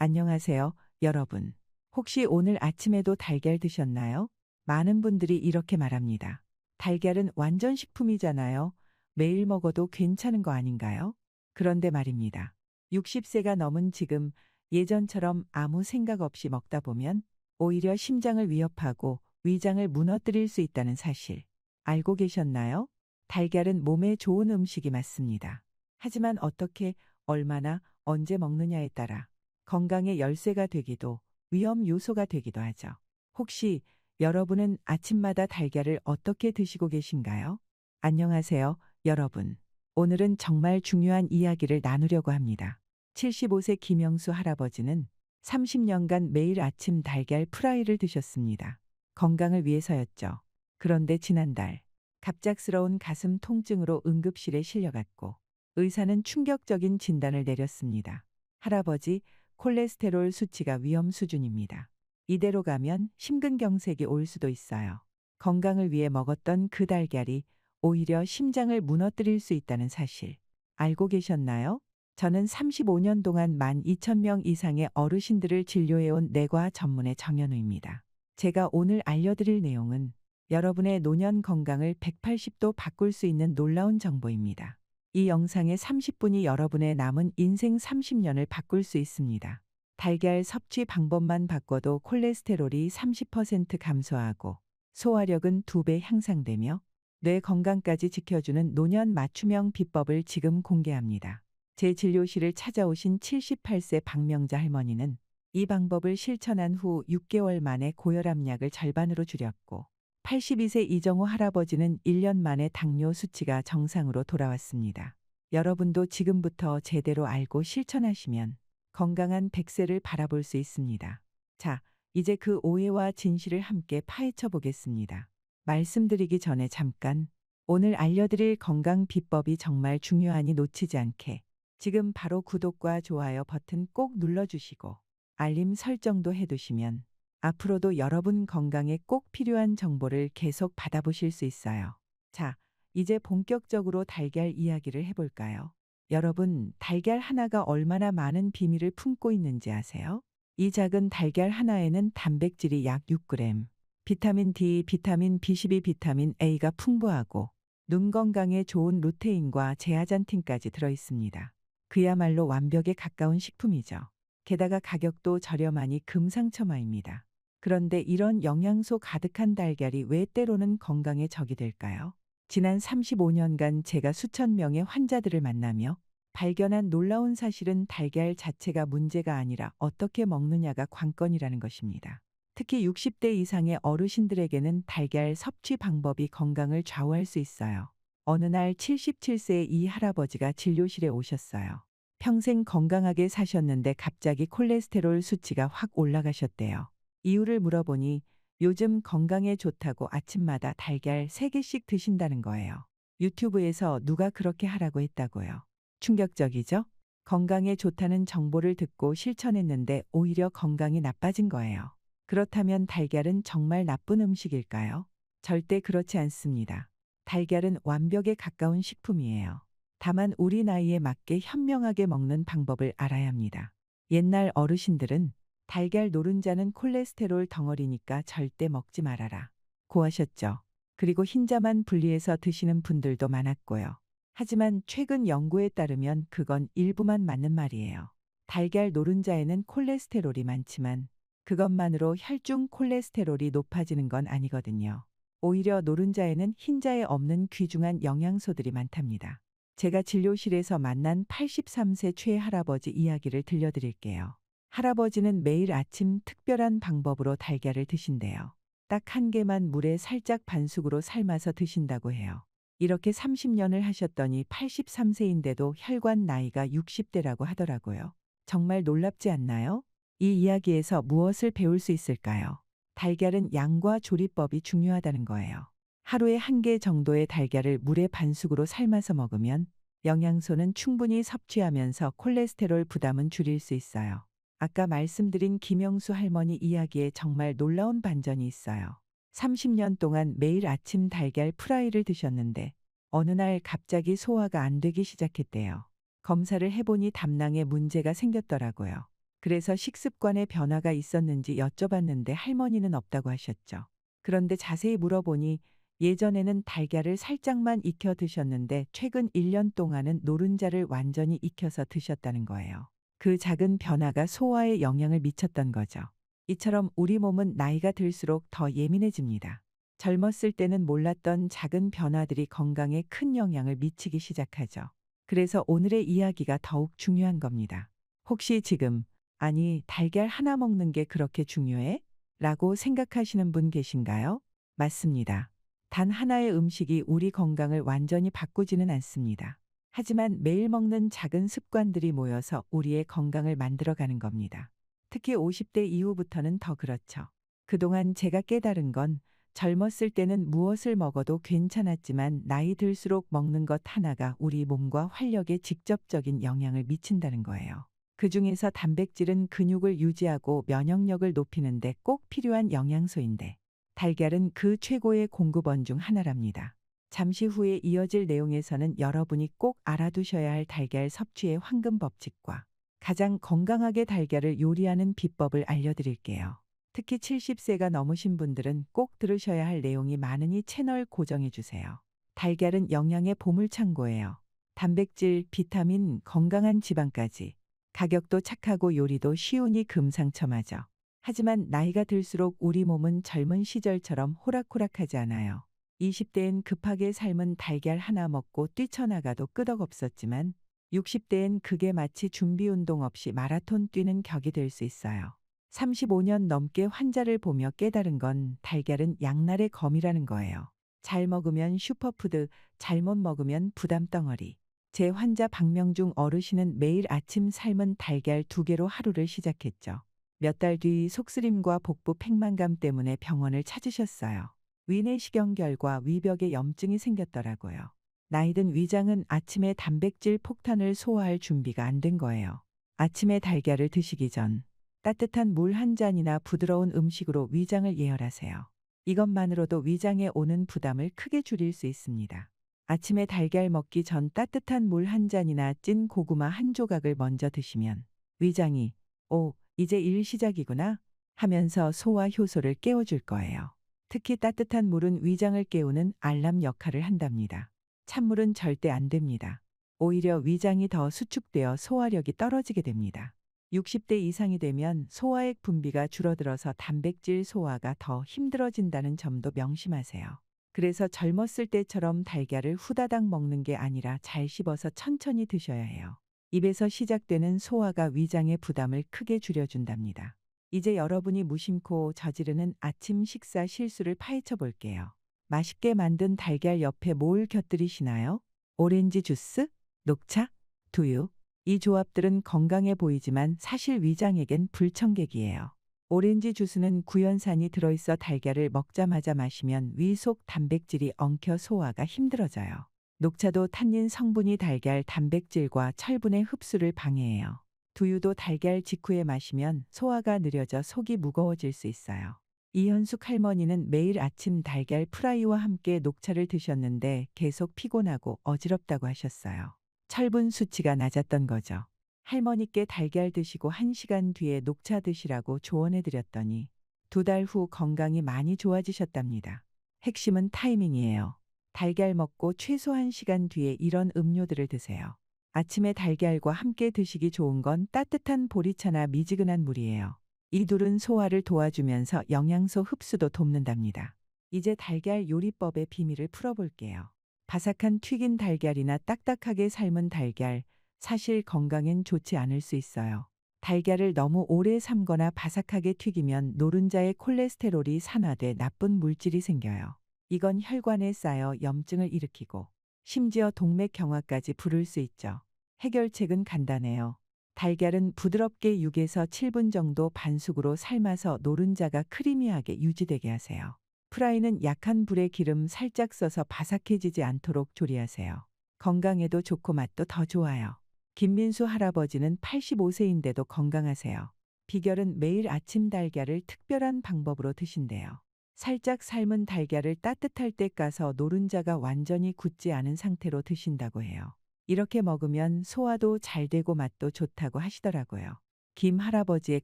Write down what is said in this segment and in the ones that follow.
안녕하세요, 여러분. 혹시 오늘 아침에도 달걀 드셨나요? 많은 분들이 이렇게 말합니다. 달걀은 완전 식품이잖아요. 매일 먹어도 괜찮은 거 아닌가요? 그런데 말입니다. 60세가 넘은 지금 예전처럼 아무 생각 없이 먹다 보면 오히려 심장을 위협하고 위장을 무너뜨릴 수 있다는 사실 알고 계셨나요? 달걀은 몸에 좋은 음식이 맞습니다. 하지만 어떻게, 얼마나, 언제 먹느냐에 따라 건강의 열쇠가 되기도 위험 요소가 되기도 하죠. 혹시 여러분은 아침마다 달걀을 어떻게 드시고 계신가요? 안녕하세요, 여러분. 오늘은 정말 중요한 이야기를 나누려고 합니다. 75세 김영수 할아버지는 30년간 매일 아침 달걀 프라이를 드셨습니다. 건강을 위해서였죠. 그런데 지난달 갑작스러운 가슴 통증으로 응급실에 실려갔고 의사는 충격적인 진단을 내렸습니다. 할아버지, 콜레스테롤 수치가 위험 수준입니다. 이대로 가면 심근경색이 올 수도 있어요. 건강을 위해 먹었던 그 달걀이 오히려 심장을 무너뜨릴 수 있다는 사실 알고 계셨나요? 저는 35년 동안 12,000명 이상의 어르신들을 진료해온 내과 전문의 정현우입니다. 제가 오늘 알려드릴 내용은 여러분의 노년 건강을 180도 바꿀 수 있는 놀라운 정보입니다. 이 영상의 30분이 여러분의 남은 인생 30년을 바꿀 수 있습니다. 달걀 섭취 방법만 바꿔도 콜레스테롤이 30% 감소하고 소화력은 2배 향상되며 뇌 건강까지 지켜주는 노년 맞춤형 비법을 지금 공개합니다. 제 진료실을 찾아오신 78세 박명자 할머니는 이 방법을 실천한 후 6개월 만에 고혈압약을 절반으로 줄였고 82세 이정호 할아버지는 1년 만에 당뇨 수치가 정상으로 돌아왔습니다. 여러분도 지금부터 제대로 알고 실천하시면 건강한 100세를 바라볼 수 있습니다. 자, 이제 그 오해와 진실을 함께 파헤쳐 보겠습니다. 말씀드리기 전에 잠깐, 오늘 알려드릴 건강 비법이 정말 중요하니 놓치지 않게 지금 바로 구독과 좋아요 버튼 꼭 눌러주시고 알림 설정도 해두시면 앞으로도 여러분 건강에 꼭 필요한 정보를 계속 받아보실 수 있어요. 자, 이제 본격적으로 달걀 이야기를 해볼까요? 여러분, 달걀 하나가 얼마나 많은 비밀을 품고 있는지 아세요? 이 작은 달걀 하나에는 단백질이 약 6g, 비타민 D, 비타민 B12, 비타민 A가 풍부하고 눈 건강에 좋은 루테인과 제아잔틴까지 들어있습니다. 그야말로 완벽에 가까운 식품이죠. 게다가 가격도 저렴하니 금상첨화입니다. 그런데 이런 영양소 가득한 달걀이 왜 때로는 건강에 적이 될까요? 지난 35년간 제가 수천 명의 환자들을 만나며 발견한 놀라운 사실은 달걀 자체가 문제가 아니라 어떻게 먹느냐가 관건이라는 것입니다. 특히 60대 이상의 어르신들에게는 달걀 섭취 방법이 건강을 좌우할 수 있어요. 어느 날 77세의 이 할아버지가 진료실에 오셨어요. 평생 건강하게 사셨는데 갑자기 콜레스테롤 수치가 확 올라가셨대요. 이유를 물어보니 요즘 건강에 좋다고 아침마다 달걀 3개씩 드신다는 거예요. 유튜브에서 누가 그렇게 하라고 했다고요. 충격적이죠? 건강에 좋다는 정보를 듣고 실천했는데 오히려 건강이 나빠진 거예요. 그렇다면 달걀은 정말 나쁜 음식일까요? 절대 그렇지 않습니다. 달걀은 완벽에 가까운 식품이에요. 다만 우리 나이에 맞게 현명하게 먹는 방법을 알아야 합니다. 옛날 어르신들은 달걀 노른자는 콜레스테롤 덩어리니까 절대 먹지 말아라 고 하셨죠. 그리고 흰자만 분리해서 드시는 분들도 많았고요. 하지만 최근 연구에 따르면 그건 일부만 맞는 말이에요. 달걀 노른자에는 콜레스테롤이 많지만 그것만으로 혈중 콜레스테롤이 높아지는 건 아니거든요. 오히려 노른자에는 흰자에 없는 귀중한 영양소들이 많답니다. 제가 진료실에서 만난 83세 최 할아버지 이야기를 들려드릴게요. 할아버지는 매일 아침 특별한 방법으로 달걀을 드신대요. 딱 1개만 물에 살짝 반숙으로 삶아서 드신다고 해요. 이렇게 30년을 하셨더니 83세인데도 혈관 나이가 60대라고 하더라고요. 정말 놀랍지 않나요? 이 이야기에서 무엇을 배울 수 있을까요? 달걀은 양과 조리법이 중요하다는 거예요. 하루에 1개 정도의 달걀을 물에 반숙으로 삶아서 먹으면 영양소는 충분히 섭취하면서 콜레스테롤 부담은 줄일 수 있어요. 아까 말씀드린 김영수 할머니 이야기에 정말 놀라운 반전이 있어요. 30년 동안 매일 아침 달걀 프라이를 드셨는데 어느 날 갑자기 소화가 안 되기 시작했대요. 검사를 해보니 담낭에 문제가 생겼더라고요. 그래서 식습관에 변화가 있었는지 여쭤봤는데 할머니는 없다고 하셨죠. 그런데 자세히 물어보니 예전에는 달걀을 살짝만 익혀 드셨는데 최근 1년 동안은 노른자를 완전히 익혀서 드셨다는 거예요. 그 작은 변화가 소화에 영향을 미쳤던 거죠. 이처럼 우리 몸은 나이가 들수록 더 예민해집니다. 젊었을 때는 몰랐던 작은 변화들이 건강에 큰 영향을 미치기 시작하죠. 그래서 오늘의 이야기가 더욱 중요한 겁니다. 혹시 지금, 아니, 달걀 하나 먹는 게 그렇게 중요해? 라고 생각하시는 분 계신가요? 맞습니다. 단 하나의 음식이 우리 건강을 완전히 바꾸지는 않습니다. 하지만 매일 먹는 작은 습관들이 모여서 우리의 건강을 만들어가는 겁니다. 특히 50대 이후부터는 더 그렇죠. 그동안 제가 깨달은 건 젊었을 때는 무엇을 먹어도 괜찮았지만 나이 들수록 먹는 것 하나가 우리 몸과 활력에 직접적인 영향을 미친다는 거예요. 그중에서 단백질은 근육을 유지하고 면역력을 높이는데 꼭 필요한 영양소인데 달걀은 그 최고의 공급원 중 하나랍니다. 잠시 후에 이어질 내용에서는 여러분이 꼭 알아두셔야 할 달걀 섭취의 황금 법칙과 가장 건강하게 달걀을 요리하는 비법을 알려드릴게요. 특히 70세가 넘으신 분들은 꼭 들으셔야 할 내용이 많으니 채널 고정해 주세요. 달걀은 영양의 보물창고예요. 단백질, 비타민, 건강한 지방까지. 가격도 착하고 요리도 쉬우니 금상첨화죠. 하지만 나이가 들수록 우리 몸은 젊은 시절처럼 호락호락하지 않아요. 20대엔 급하게 삶은 달걀 하나 먹고 뛰쳐나가도 끄덕없었지만 60대엔 그게 마치 준비 운동 없이 마라톤 뛰는 격이 될 수 있어요. 35년 넘게 환자를 보며 깨달은 건 달걀은 양날의 검이라는 거예요. 잘 먹으면 슈퍼푸드, 잘못 먹으면 부담 덩어리. 제 환자 박명중 어르신은 매일 아침 삶은 달걀 2개로 하루를 시작했죠. 몇 달 뒤 속쓰림과 복부 팽만감 때문에 병원을 찾으셨어요. 위내시경 결과 위벽에 염증이 생겼더라고요. 나이든 위장은 아침에 단백질 폭탄을 소화할 준비가 안 된 거예요. 아침에 달걀을 드시기 전 따뜻한 물 한 잔이나 부드러운 음식으로 위장을 예열하세요. 이것만으로도 위장에 오는 부담을 크게 줄일 수 있습니다. 아침에 달걀 먹기 전 따뜻한 물 한 잔이나 찐 고구마 한 조각을 먼저 드시면 위장이 오, 이제 일 시작이구나 하면서 소화 효소를 깨워줄 거예요. 특히 따뜻한 물은 위장을 깨우는 알람 역할을 한답니다. 찬물은 절대 안 됩니다. 오히려 위장이 더 수축되어 소화력이 떨어지게 됩니다. 60대 이상이 되면 소화액 분비가 줄어들어서 단백질 소화가 더 힘들어진다는 점도 명심하세요. 그래서 젊었을 때처럼 달걀을 후다닥 먹는 게 아니라 잘 씹어서 천천히 드셔야 해요. 입에서 시작되는 소화가 위장의 부담을 크게 줄여준답니다. 이제 여러분이 무심코 저지르는 아침 식사 실수를 파헤쳐 볼게요. 맛있게 만든 달걀 옆에 뭘 곁들이시나요? 오렌지 주스? 녹차? 두유? 이 조합들은 건강해 보이지만 사실 위장에겐 불청객이에요. 오렌지 주스는 구연산이 들어있어 달걀을 먹자마자 마시면 위 속 단백질이 엉켜 소화가 힘들어져요. 녹차도 탄닌 성분이 달걀 단백질과 철분의 흡수를 방해해요. 두유도 달걀 직후에 마시면 소화가 느려져 속이 무거워질 수 있어요. 이현숙 할머니는 매일 아침 달걀 프라이와 함께 녹차를 드셨는데 계속 피곤하고 어지럽다고 하셨어요. 철분 수치가 낮았던 거죠. 할머니께 달걀 드시고 1시간 뒤에 녹차 드시라고 조언해 드렸더니 2달 후 건강이 많이 좋아지셨답니다. 핵심은 타이밍이에요. 달걀 먹고 최소 1시간 뒤에 이런 음료들을 드세요. 아침에 달걀과 함께 드시기 좋은 건 따뜻한 보리차나 미지근한 물이에요. 이 둘은 소화를 도와주면서 영양소 흡수도 돕는답니다. 이제 달걀 요리법의 비밀을 풀어볼게요. 바삭한 튀긴 달걀이나 딱딱하게 삶은 달걀, 사실 건강엔 좋지 않을 수 있어요. 달걀을 너무 오래 삶거나 바삭하게 튀기면 노른자의 콜레스테롤이 산화돼 나쁜 물질이 생겨요. 이건 혈관에 쌓여 염증을 일으키고 심지어 동맥경화까지 부를 수 있죠. 해결책은 간단해요. 달걀은 부드럽게 6에서 7분 정도 반숙으로 삶아서 노른자가 크리미하게 유지되게 하세요. 프라이는 약한 불에 기름 살짝 써서 바삭해지지 않도록 조리하세요. 건강에도 좋고 맛도 더 좋아요. 김민수 할아버지는 85세인데도 건강하세요. 비결은 매일 아침 달걀을 특별한 방법으로 드신대요. 살짝 삶은 달걀을 따뜻할 때 까서 노른자가 완전히 굳지 않은 상태로 드신다고 해요. 이렇게 먹으면 소화도 잘 되고 맛도 좋다고 하시더라고요. 김 할아버지의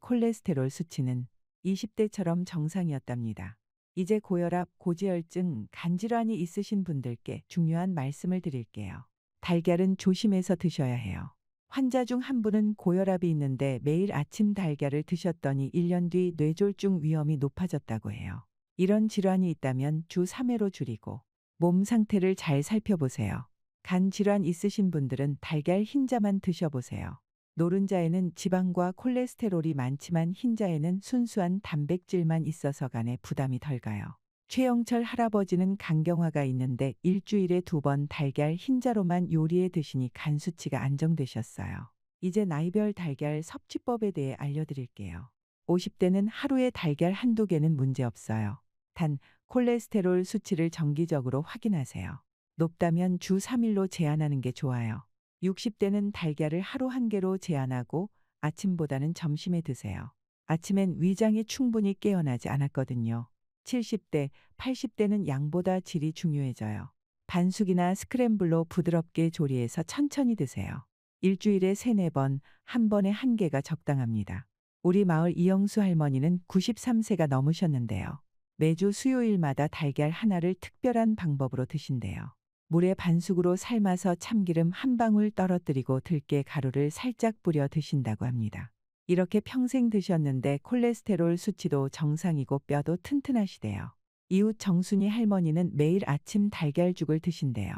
콜레스테롤 수치는 20대처럼 정상이었답니다. 이제 고혈압, 고지혈증, 간질환이 있으신 분들께 중요한 말씀을 드릴게요. 달걀은 조심해서 드셔야 해요. 환자 중 한 분은 고혈압이 있는데 매일 아침 달걀을 드셨더니 1년 뒤 뇌졸중 위험이 높아졌다고 해요. 이런 질환이 있다면 주 3회로 줄이고 몸 상태를 잘 살펴보세요. 간 질환 있으신 분들은 달걀 흰자만 드셔보세요. 노른자에는 지방과 콜레스테롤이 많지만 흰자에는 순수한 단백질만 있어서 간에 부담이 덜 가요. 최영철 할아버지는 간경화가 있는데 일주일에 2번 달걀 흰자로만 요리해 드시니 간 수치가 안정되셨어요. 이제 나이별 달걀 섭취법에 대해 알려드릴게요. 50대는 하루에 달걀 한두 개는 문제없어요. 단, 콜레스테롤 수치를 정기적으로 확인하세요. 높다면 주 3일로 제한하는 게 좋아요. 60대는 달걀을 하루 1개로 제한하고 아침보다는 점심에 드세요. 아침엔 위장이 충분히 깨어나지 않았거든요. 70대, 80대는 양보다 질이 중요해져요. 반숙이나 스크램블로 부드럽게 조리해서 천천히 드세요. 일주일에 3-4번, 한 번에 1개가 적당합니다. 우리 마을 이영수 할머니는 93세가 넘으셨는데요. 매주 수요일마다 달걀 하나를 특별한 방법으로 드신대요. 물에 반숙으로 삶아서 참기름 한 방울 떨어뜨리고 들깨 가루를 살짝 뿌려 드신다고 합니다. 이렇게 평생 드셨는데 콜레스테롤 수치도 정상이고 뼈도 튼튼하시대요. 이웃 정순이 할머니는 매일 아침 달걀죽을 드신대요.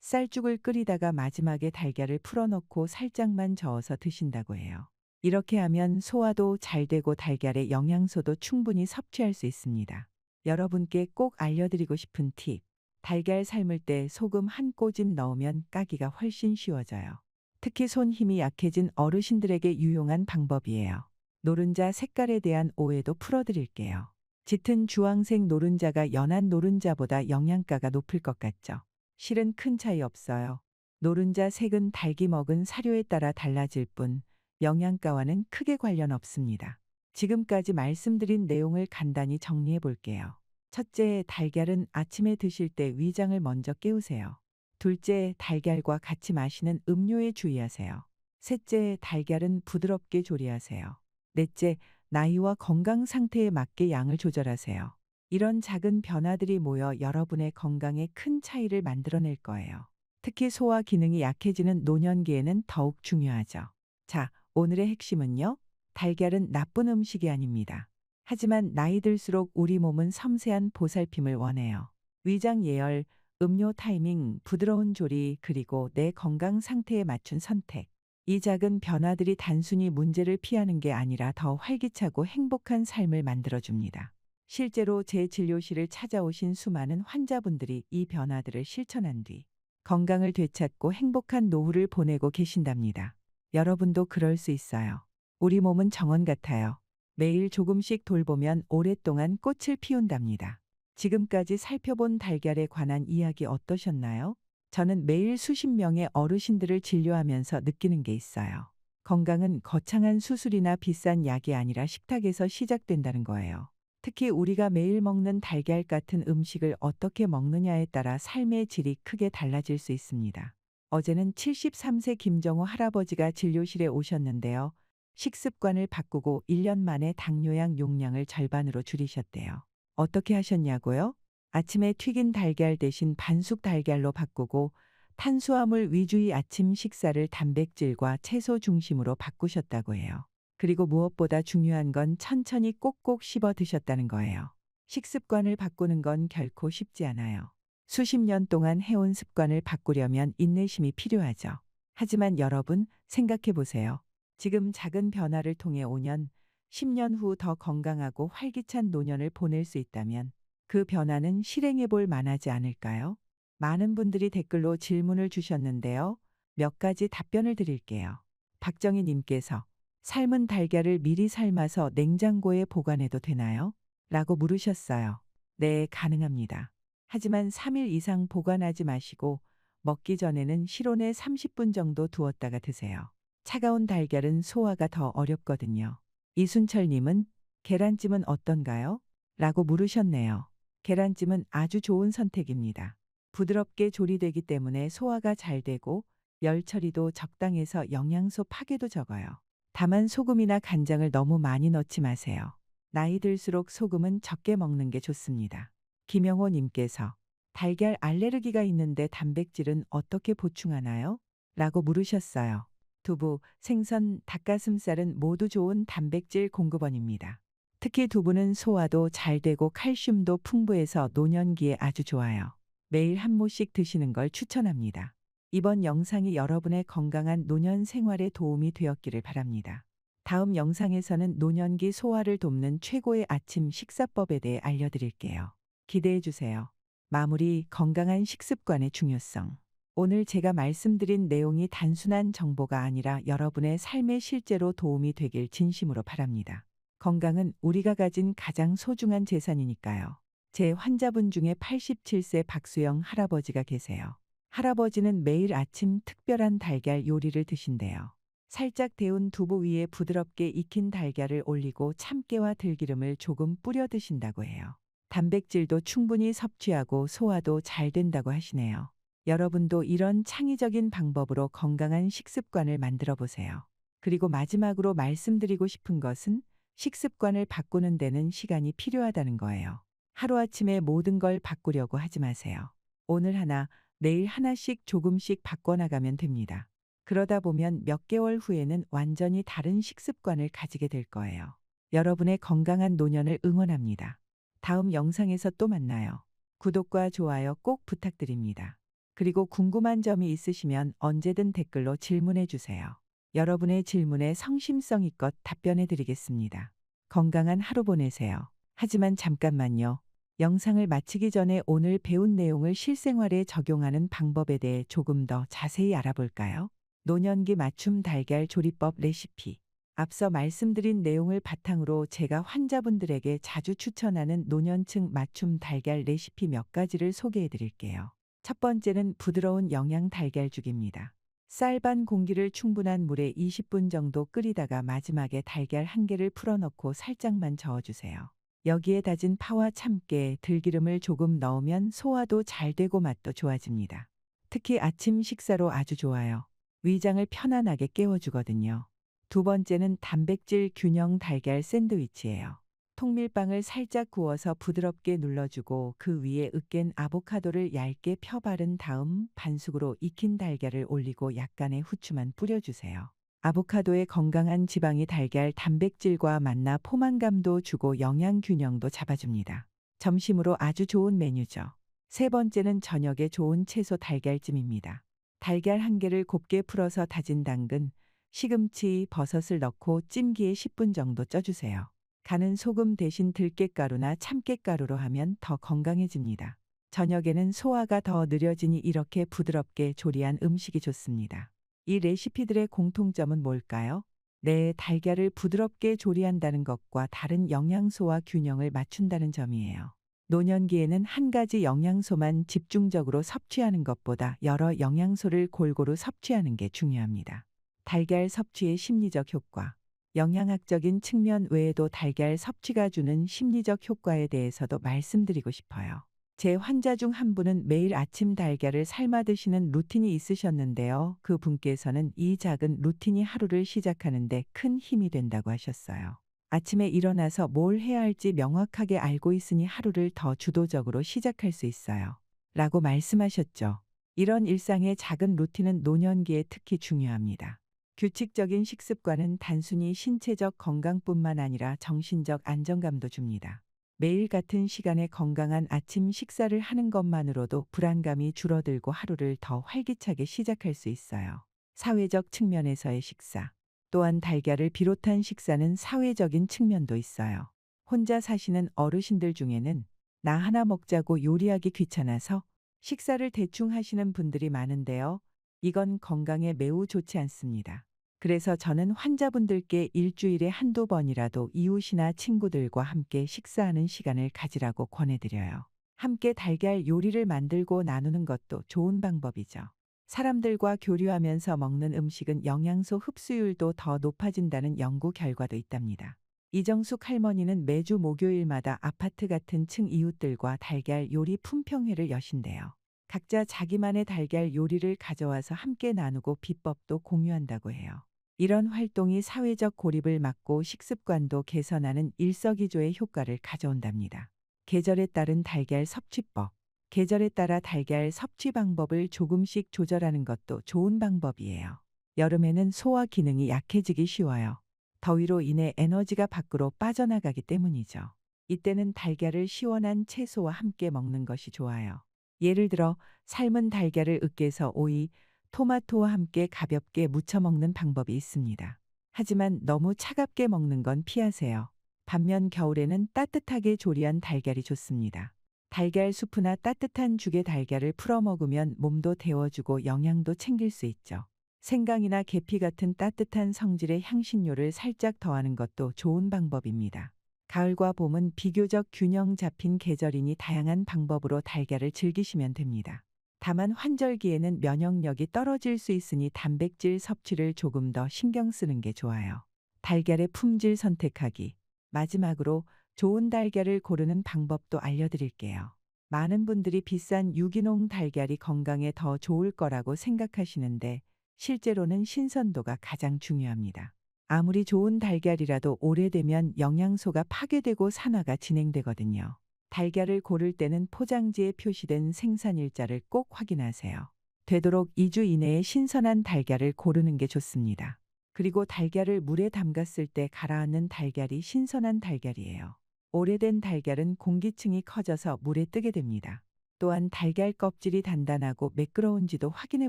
쌀죽을 끓이다가 마지막에 달걀을 풀어넣고 살짝만 저어서 드신다고 해요. 이렇게 하면 소화도 잘 되고 달걀의 영양소도 충분히 섭취할 수 있습니다. 여러분께 꼭 알려드리고 싶은 팁. 달걀 삶을 때 소금 한 꼬집 넣으면 까기가 훨씬 쉬워져요. 특히 손 힘이 약해진 어르신들에게 유용한 방법이에요. 노른자 색깔에 대한 오해도 풀어드릴게요. 짙은 주황색 노른자가 연한 노른자보다 영양가가 높을 것 같죠? 실은 큰 차이 없어요. 노른자 색은 닭이 먹은 사료에 따라 달라질 뿐 영양가와는 크게 관련 없습니다. 지금까지 말씀드린 내용을 간단히 정리해 볼게요. 첫째, 달걀은 아침에 드실 때 위장을 먼저 깨우세요. 둘째, 달걀과 같이 마시는 음료에 주의하세요. 셋째, 달걀은 부드럽게 조리하세요. 넷째, 나이와 건강 상태에 맞게 양을 조절하세요. 이런 작은 변화들이 모여 여러분의 건강에 큰 차이를 만들어낼 거예요. 특히 소화 기능이 약해지는 노년기에는 더욱 중요하죠. 자, 오늘의 핵심은요. 달걀은 나쁜 음식이 아닙니다. 하지만 나이 들수록 우리 몸은 섬세한 보살핌을 원해요. 위장 예열, 음료 타이밍, 부드러운 조리, 그리고 내 건강 상태에 맞춘 선택. 이 작은 변화들이 단순히 문제를 피하는 게 아니라 더 활기차고 행복한 삶을 만들어줍니다. 실제로 제 진료실을 찾아오신 수많은 환자분들이 이 변화들을 실천한 뒤 건강을 되찾고 행복한 노후를 보내고 계신답니다. 여러분도 그럴 수 있어요. 우리 몸은 정원 같아요. 매일 조금씩 돌보면 오랫동안 꽃을 피운답니다. 지금까지 살펴본 달걀에 관한 이야기 어떠셨나요? 저는 매일 수십 명의 어르신들을 진료하면서 느끼는 게 있어요. 건강은 거창한 수술이나 비싼 약이 아니라 식탁에서 시작된다는 거예요. 특히 우리가 매일 먹는 달걀 같은 음식을 어떻게 먹느냐에 따라 삶의 질이 크게 달라질 수 있습니다. 어제는 73세 김정호 할아버지가 진료실에 오셨는데요. 식습관을 바꾸고 1년 만에 당뇨약 용량을 절반으로 줄이셨대요. 어떻게 하셨냐고요? 아침에 튀긴 달걀 대신 반숙 달걀로 바꾸고 탄수화물 위주의 아침 식사를 단백질과 채소 중심으로 바꾸셨다고 해요. 그리고 무엇보다 중요한 건 천천히 꼭꼭 씹어 드셨다는 거예요. 식습관을 바꾸는 건 결코 쉽지 않아요. 수십 년 동안 해온 습관을 바꾸려면 인내심이 필요하죠. 하지만 여러분, 생각해 보세요. 지금 작은 변화를 통해 5년, 10년 후 더 건강하고 활기찬 노년을 보낼 수 있다면 그 변화는 실행해 볼 만하지 않을까요? 많은 분들이 댓글로 질문을 주셨는데요. 몇 가지 답변을 드릴게요. 박정희 님께서 삶은 달걀을 미리 삶아서 냉장고에 보관해도 되나요? 라고 물으셨어요. 네, 가능합니다. 하지만 3일 이상 보관하지 마시고 먹기 전에는 실온에 30분 정도 두었다가 드세요. 차가운 달걀은 소화가 더 어렵거든요. 이순철님은 계란찜은 어떤가요? 라고 물으셨네요. 계란찜은 아주 좋은 선택입니다. 부드럽게 조리되기 때문에 소화가 잘 되고 열 처리도 적당해서 영양소 파괴도 적어요. 다만 소금이나 간장을 너무 많이 넣지 마세요. 나이 들수록 소금은 적게 먹는 게 좋습니다. 김영호 님께서 달걀 알레르기가 있는데 단백질은 어떻게 보충하나요? 라고 물으셨어요. 두부, 생선, 닭가슴살은 모두 좋은 단백질 공급원입니다. 특히 두부는 소화도 잘 되고 칼슘도 풍부해서 노년기에 아주 좋아요. 매일 한 모씩 드시는 걸 추천합니다. 이번 영상이 여러분의 건강한 노년 생활에 도움이 되었기를 바랍니다. 다음 영상에서는 노년기 소화를 돕는 최고의 아침 식사법에 대해 알려드릴게요. 기대해 주세요. 마무리, 건강한 식습관의 중요성. 오늘 제가 말씀드린 내용이 단순한 정보가 아니라 여러분의 삶에 실제로 도움이 되길 진심으로 바랍니다. 건강은 우리가 가진 가장 소중한 재산이니까요. 제 환자분 중에 87세 박수영 할아버지가 계세요. 할아버지는 매일 아침 특별한 달걀 요리를 드신대요. 살짝 데운 두부 위에 부드럽게 익힌 달걀을 올리고 참깨와 들기름을 조금 뿌려 드신다고 해요. 단백질도 충분히 섭취하고 소화도 잘 된다고 하시네요. 여러분도 이런 창의적인 방법으로 건강한 식습관을 만들어 보세요. 그리고 마지막으로 말씀드리고 싶은 것은 식습관을 바꾸는 데는 시간이 필요하다는 거예요. 하루아침에 모든 걸 바꾸려고 하지 마세요. 오늘 하나, 내일 하나씩 조금씩 바꿔나가면 됩니다. 그러다 보면 몇 개월 후에는 완전히 다른 식습관을 가지게 될 거예요. 여러분의 건강한 노년을 응원합니다. 다음 영상에서 또 만나요. 구독과 좋아요 꼭 부탁드립니다. 그리고 궁금한 점이 있으시면 언제든 댓글로 질문해 주세요. 여러분의 질문에 성심성의껏 답변해 드리겠습니다. 건강한 하루 보내세요. 하지만 잠깐만요. 영상을 마치기 전에 오늘 배운 내용을 실생활에 적용하는 방법에 대해 조금 더 자세히 알아볼까요? 노년기 맞춤 달걀 조리법 레시피. 앞서 말씀드린 내용을 바탕으로 제가 환자분들에게 자주 추천하는 노년층 맞춤 달걀 레시피 몇 가지를 소개해 드릴게요. 첫 번째는 부드러운 영양 달걀죽입니다. 쌀 반 공기를 충분한 물에 20분 정도 끓이다가 마지막에 달걀 한 개를 풀어넣고 살짝만 저어주세요. 여기에 다진 파와 참깨, 들기름을 조금 넣으면 소화도 잘 되고 맛도 좋아집니다. 특히 아침 식사로 아주 좋아요. 위장을 편안하게 깨워주거든요. 두 번째는 단백질 균형 달걀 샌드위치예요. 통밀빵을 살짝 구워서 부드럽게 눌러주고 그 위에 으깬 아보카도를 얇게 펴 바른 다음 반숙으로 익힌 달걀을 올리고 약간의 후추만 뿌려주세요. 아보카도의 건강한 지방이 달걀 단백질과 만나 포만감도 주고 영양 균형도 잡아줍니다. 점심으로 아주 좋은 메뉴죠. 세 번째는 저녁에 좋은 채소 달걀찜입니다. 달걀 한 개를 곱게 풀어서 다진 당근, 시금치, 버섯을 넣고 찜기에 10분 정도 쪄주세요. 간은 소금 대신 들깨가루나 참깨가루로 하면 더 건강해집니다. 저녁에는 소화가 더 느려지니 이렇게 부드럽게 조리한 음식이 좋습니다. 이 레시피들의 공통점은 뭘까요? 네, 달걀을 부드럽게 조리한다는 것과 다른 영양소와 균형을 맞춘다는 점이에요. 노년기에는 한 가지 영양소만 집중적으로 섭취하는 것보다 여러 영양소를 골고루 섭취하는 게 중요합니다. 달걀 섭취의 심리적 효과. 영양학적인 측면 외에도 달걀 섭취가 주는 심리적 효과에 대해서도 말씀드리고 싶어요. 제 환자 중 한 분은 매일 아침 달걀을 삶아 드시는 루틴이 있으셨는데요. 그 분께서는 이 작은 루틴이 하루를 시작하는데 큰 힘이 된다고 하셨어요. 아침에 일어나서 뭘 해야 할지 명확하게 알고 있으니 하루를 더 주도적으로 시작할 수 있어요. 라고 말씀하셨죠. 이런 일상의 작은 루틴은 노년기에 특히 중요합니다. 규칙적인 식습관은 단순히 신체적 건강뿐만 아니라 정신적 안정감도 줍니다. 매일 같은 시간에 건강한 아침 식사를 하는 것만으로도 불안감이 줄어들고 하루를 더 활기차게 시작할 수 있어요. 사회적 측면에서의 식사. 또한 달걀을 비롯한 식사는 사회적인 측면도 있어요. 혼자 사시는 어르신들 중에는 나 하나 먹자고 요리하기 귀찮아서 식사를 대충 하시는 분들이 많은데요. 이건 건강에 매우 좋지 않습니다. 그래서 저는 환자분들께 일주일에 한두 번이라도 이웃이나 친구들과 함께 식사하는 시간을 가지라고 권해드려요. 함께 달걀 요리를 만들고 나누는 것도 좋은 방법이죠. 사람들과 교류하면서 먹는 음식은 영양소 흡수율도 더 높아진다는 연구 결과도 있답니다. 이정숙 할머니는 매주 목요일마다 아파트 같은 층 이웃들과 달걀 요리 품평회를 여신대요. 각자 자기만의 달걀 요리를 가져와서 함께 나누고 비법도 공유한다고 해요. 이런 활동이 사회적 고립을 막고 식습관도 개선하는 일석이조의 효과를 가져온답니다. 계절에 따른 달걀 섭취법. 계절에 따라 달걀 섭취 방법을 조금씩 조절하는 것도 좋은 방법이에요. 여름에는 소화 기능이 약해지기 쉬워요. 더위로 인해 에너지가 밖으로 빠져나가기 때문이죠. 이때는 달걀을 시원한 채소와 함께 먹는 것이 좋아요. 예를 들어 삶은 달걀을 으깨서 오이, 토마토와 함께 가볍게 무쳐 먹는 방법이 있습니다. 하지만 너무 차갑게 먹는 건 피하세요. 반면 겨울에는 따뜻하게 조리한 달걀이 좋습니다. 달걀 수프나 따뜻한 죽에 달걀을 풀어 먹으면 몸도 데워주고 영양도 챙길 수 있죠. 생강이나 계피 같은 따뜻한 성질의 향신료를 살짝 더하는 것도 좋은 방법입니다. 가을과 봄은 비교적 균형 잡힌 계절이니 다양한 방법으로 달걀을 즐기시면 됩니다. 다만 환절기에는 면역력이 떨어질 수 있으니 단백질 섭취를 조금 더 신경 쓰는 게 좋아요. 달걀의 품질 선택하기. 마지막으로 좋은 달걀을 고르는 방법도 알려드릴게요. 많은 분들이 비싼 유기농 달걀이 건강에 더 좋을 거라고 생각하시는데 실제로는 신선도가 가장 중요합니다. 아무리 좋은 달걀이라도 오래되면 영양소가 파괴되고 산화가 진행되거든요. 달걀을 고를 때는 포장지에 표시된 생산일자를 꼭 확인하세요. 되도록 2주 이내에 신선한 달걀을 고르는 게 좋습니다. 그리고 달걀을 물에 담갔을 때 가라앉는 달걀이 신선한 달걀이에요. 오래된 달걀은 공기층이 커져서 물에 뜨게 됩니다. 또한 달걀 껍질이 단단하고 매끄러운지도 확인해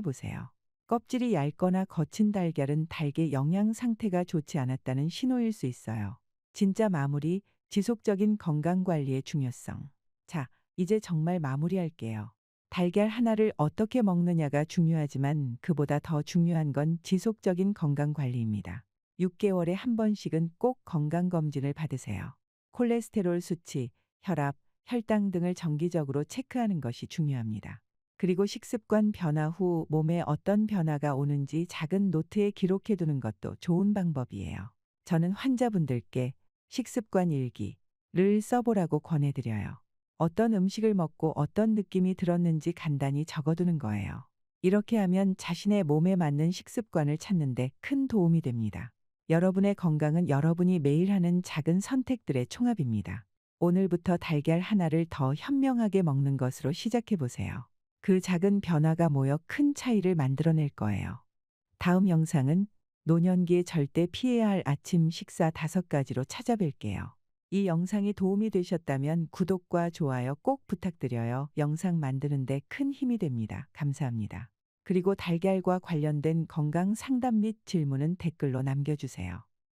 보세요. 껍질이 얇거나 거친 달걀은 달걀 영양 상태가 좋지 않았다는 신호일 수 있어요. 진짜 마무리, 지속적인 건강 관리의 중요성. 자, 이제 정말 마무리할게요. 달걀 하나를 어떻게 먹느냐가 중요하지만 그보다 더 중요한 건 지속적인 건강 관리입니다. 6개월에 한 번씩은 꼭 건강검진을 받으세요. 콜레스테롤 수치, 혈압, 혈당 등을 정기적으로 체크하는 것이 중요합니다. 그리고 식습관 변화 후 몸에 어떤 변화가 오는지 작은 노트에 기록해 두는 것도 좋은 방법이에요. 저는 환자분들께 식습관 일기를 써보라고 권해드려요. 어떤 음식을 먹고 어떤 느낌이 들었는지 간단히 적어두는 거예요. 이렇게 하면 자신의 몸에 맞는 식습관을 찾는데 큰 도움이 됩니다. 여러분의 건강은 여러분이 매일 하는 작은 선택들의 총합입니다. 오늘부터 달걀 하나를 더 현명하게 먹는 것으로 시작해 보세요. 그 작은 변화가 모여 큰 차이를 만들어낼 거예요. 다음 영상은 노년기에 절대 피해야 할 아침 식사 5가지로 찾아뵐게요. 이 영상이 도움이 되셨다면 구독과 좋아요 꼭 부탁드려요. 영상 만드는데 큰 힘이 됩니다. 감사합니다. 그리고 달걀과 관련된 건강 상담 및 질문은 댓글로 남겨주세요.